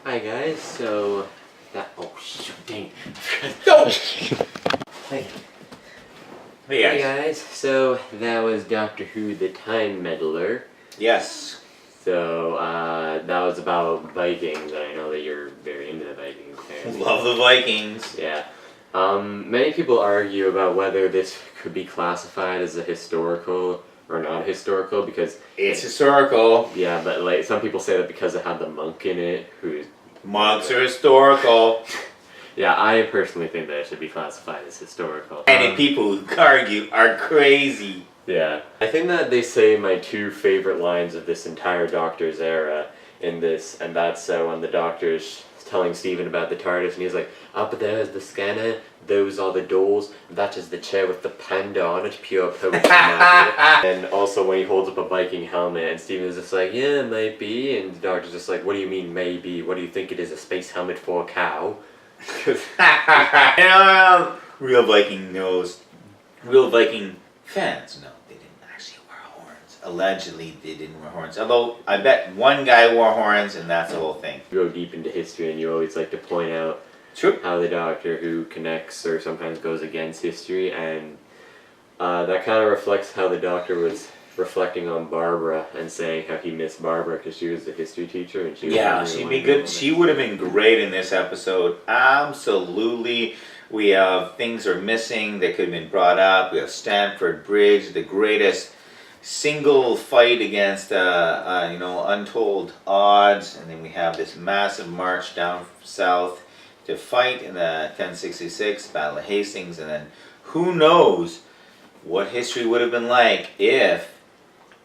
Hi guys, so that dang. No! Hey. Hey guys, so that was Doctor Who the Time Meddler. Yes. So that was about Vikings, and I know that you're very into the Vikings. Apparently. Love the Vikings. Yeah. Many people argue about whether this could be classified as a historical or not historical because it's historical. Yeah, but like some people say that because it had the monk in it, who's monks are historical. Yeah, I personally think that it should be classified as historical. And people who argue are crazy. Yeah. I think that they say my two favorite lines of this entire Doctor's era in this, and that's when the Doctor's telling Stephen about the TARDIS, and he's like, up there is the scanner, those are the doors, that is the chair with the panda on it, pure poetry magic. And also when he holds up a Viking helmet, and Stephen's just like, yeah, maybe, and the Doctor's just like, what do you mean maybe? What do you think it is, a space helmet for a cow? Real Viking fans, no, they didn't actually wear horns. Allegedly, they didn't wear horns. Although, I bet one guy wore horns, and that's the whole thing. You go deep into history, and you always like to point out how the Doctor Who connects or sometimes goes against history, and that kind of reflects how the Doctor was reflecting on Barbara and saying how he missed Barbara because she was a history teacher and she was she'd be good. She would have been great in this episode. Absolutely. We have things are missing that could have been brought up. We have Stamford Bridge, the greatest single fight against untold odds, and then we have this massive march down south to fight in the 1066 Battle of Hastings, and then who knows what history would have been like if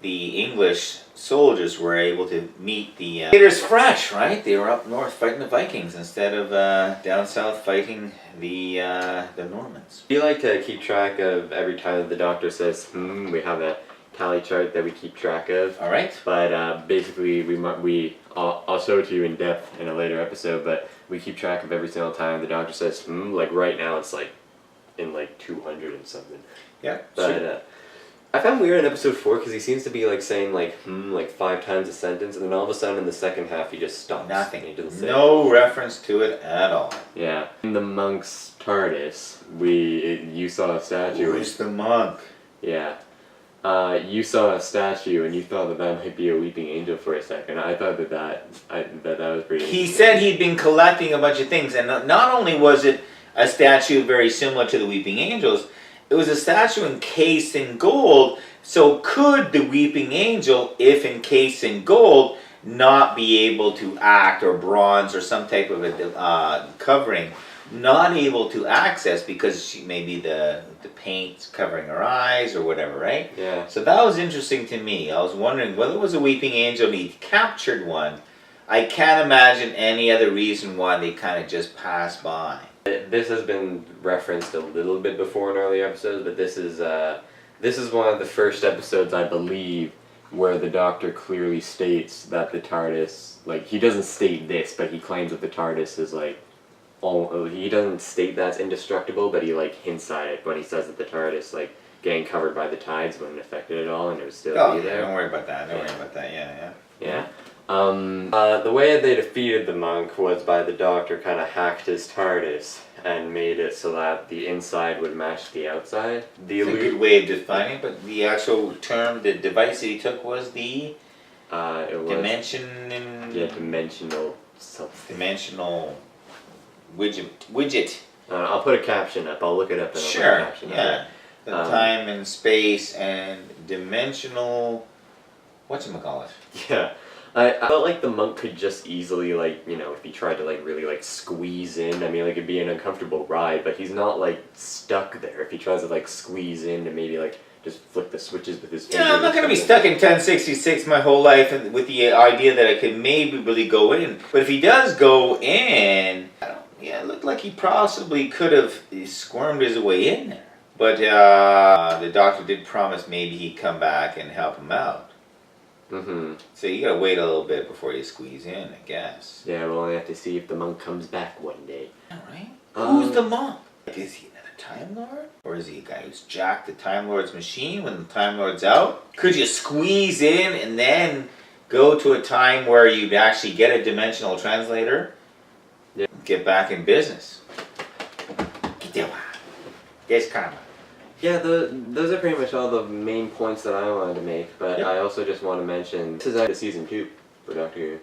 the English soldiers were able to meet the invaders fresh, right? They were up north fighting the Vikings instead of down south fighting the Normans. We like to keep track of every time that the Doctor says, we have a tally chart that we keep track of. All right. But basically, I'll show it to you in depth in a later episode, but we keep track of every single time the Doctor says, like right now it's like in like 200 and something. Yeah. But I found weird in episode 4 because he seems to be like saying like 5 times a sentence, and then all of a sudden in the second half he just stops. Nothing. He doesn't say no reference to it at all. Yeah. In the monk's TARDIS, you saw a statue. Who's the monk? Yeah. You saw a statue and you thought that might be a weeping angel for a second. I thought that was pretty. He said he'd been collecting a bunch of things, and not only was it a statue very similar to the weeping angels, it was a statue encased in gold. So could the weeping angel, if encased in gold, not be able to act, or bronze or some type of a covering, not able to access because maybe the paint's covering her eyes or whatever, right? Yeah. So that was interesting to me. I was wondering whether it was a weeping angel and he captured one. I can't imagine any other reason why they kind of just passed by. This has been referenced a little bit before in earlier episodes, but this is one of the first episodes, I believe, where the Doctor clearly states that the TARDIS, like, he doesn't state this, but he claims that the TARDIS is like, he doesn't state that's indestructible, but he like hints at it when he says that the TARDIS like getting covered by the tides wouldn't affect it at all, and it would still be there. Don't worry about that. Don't worry about that. Yeah. Yeah. The way they defeated the monk was by the Doctor kind of hacked his TARDIS and made it so that the inside would match the outside. It's a good way of defining it, but the actual term, the device that he took was the dimensional something. Dimensional widget. I'll put a caption up. I'll look it up and I'll put a caption up. The time and space and dimensional, whatchamacallit. Yeah. I felt like the monk could just easily, like, if he tried to, like, really, like, squeeze in, I mean, like, it'd be an uncomfortable ride, but he's not, like, stuck there. If he tries to, like, squeeze in and maybe, like, just flick the switches with his fingers. Yeah, I'm not going to be stuck in 1066 my whole life with the idea that I could maybe really go in. But if he does go in, it looked like he possibly could have squirmed his way in there. But the Doctor did promise maybe he'd come back and help him out. Mm-hmm. So you gotta wait a little bit before you squeeze in, I guess. Yeah, we'll only have to see if the monk comes back one day. Alright. Who's the monk? Is he another Time Lord? Or is he a guy who's jacked the Time Lord's machine when the Time Lord's out? Could you squeeze in and then go to a time where you'd actually get a dimensional translator. Yeah. Get back in business. Yes, karma. Yeah, those are pretty much all the main points that I wanted to make, but Yep. I also just want to mention this is actually season 2 for Doctor Who.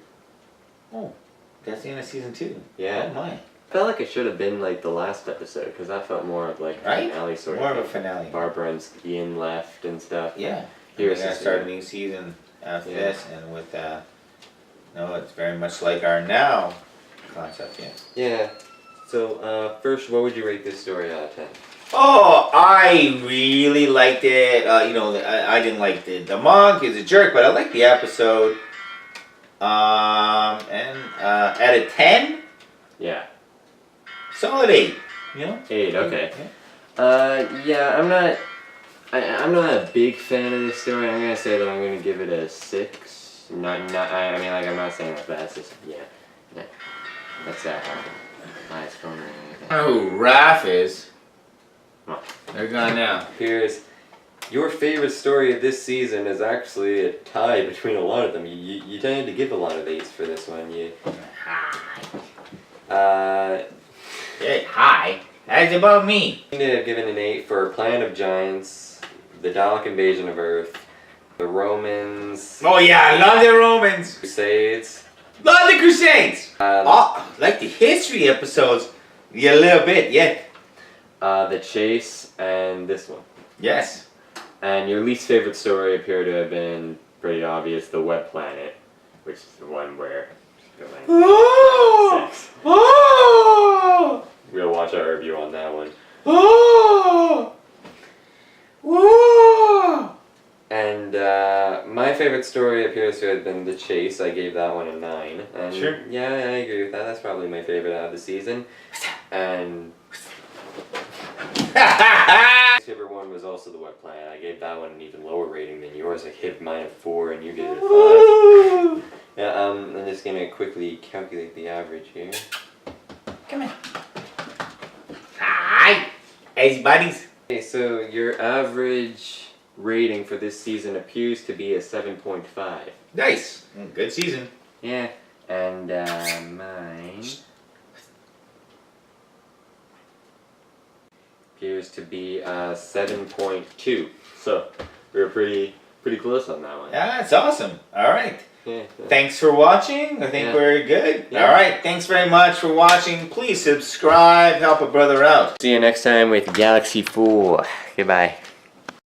Oh, that's the end of season 2. Yeah. Oh my. I felt like it should have been like the last episode, because that felt more of like a Right? finale sort More of of a thing. finale. Barbara and Ian left and stuff. Yeah. Here We're it's gonna just start a new season after Yeah. this, and with no, it's very much like our now concept. Yeah. Yeah. So first, what would you rate this story out of 10? Oh, I really liked it. I didn't like the monk. He's a jerk, but I liked the episode. And out of 10, Yeah. solid 8. You know. 8. Okay. Yeah. Yeah, I'm not a big fan of this story. I'm gonna say that I'm gonna give it a 6. Not. I mean, like I'm not saying like that. It's just yeah. That's that highest corner. Oh, Raph is. Come on. They're gone now. Here's your favorite story of this season is actually a tie between a lot of them. You tended to give a lot of 8s for this one. Hey, hi. That's about me. I have given an 8 for Planet of Giants, the Dalek Invasion of Earth, the Romans, Oh yeah, I love the Romans. Crusades. Love the Crusades. Uh, Like the history episodes. Yeah, a little bit. Yeah. The Chase, and this one. Yes. And your least favorite story appeared to have been pretty obvious, The Wet Planet, which is the one where... Oh! 6. Oh! We'll watch our review on that one. Oh! Oh! And my favorite story appears to have been The Chase. I gave that one a 9. And Sure. yeah, I agree with that. That's probably my favorite out of the season. And my favorite one was also The Wet Planet. I gave that one an even lower rating than yours. I gave mine a 4 and you gave it a 5. Yeah, I'm just gonna quickly calculate the average here. Come on. Hi. Hey, buddies. Okay, so your average rating for this season appears to be a 7.5. Nice. Good season. Yeah, and mine appears to be 7.2. So we were pretty close on that one. Yeah, that's awesome. All right. Yeah. Thanks for watching. I think Yeah. we're good. Yeah. All right. Thanks very much for watching. Please subscribe. Help a brother out. See you next time with Galaxy 4. Goodbye.